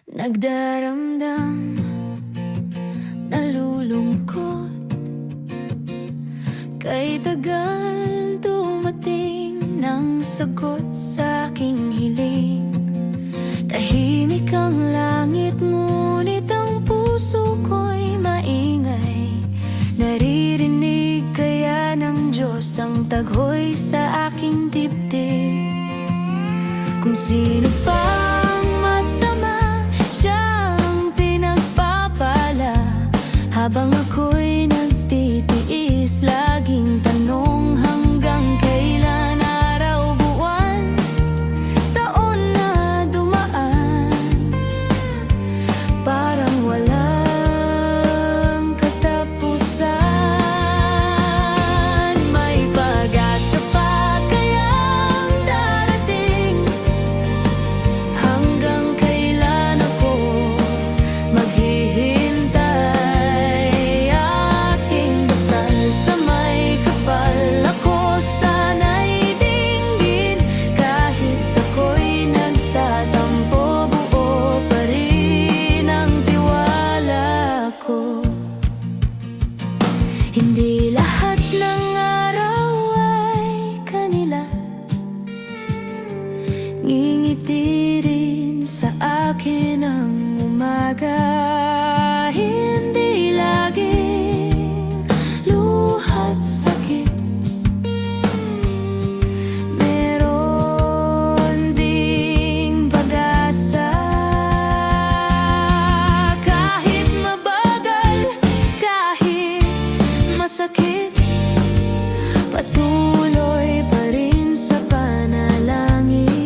Nagdaramdam, nalulungkot, kay tagal dumating ng sagot sa aking hiling. Tahimik ang langit, ngunit ang puso ko'y maingay. Naririnig kaya ng Diyos ang taghoy sa aking dibdib. Kung sino pang masama, siya ang pinagpapala. Habang ako'y nagtitiis, laging tanong hanggang kailan. Araw, buwan, taon na dumaan, parang walang katapusan. May pag-asa pa kayang darating? Hanggang kailan ako maghihintay? Aking dasal sa may kapal, ako sana'y dinggin. Kahit ako'y nagtatampo, buo pa rin ang tiwala ko. Hindi lahat ng araw ay kanila, ngingiti rin sa akin ang umaga. Hindi laging luhat sakit, meron ding pag-asa. Kahit mabagal, kahit masakit, patuloy pa rin sa panalangin.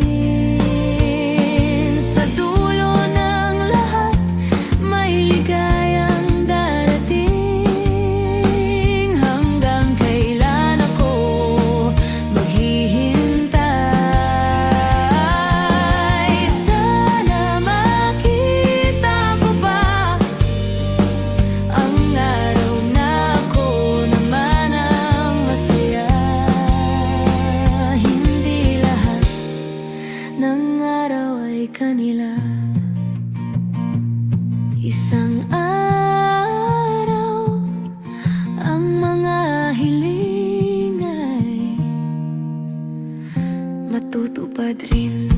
Sa dulo ng lahat, may ligayang darating. Hanggang kailan ako maghihintay? Sana makita ko pa ang araw na ako naman ang masaya. Hindi lahat ng araw ay kanila. Isang araw, ang mga hiling ay matutupad rin.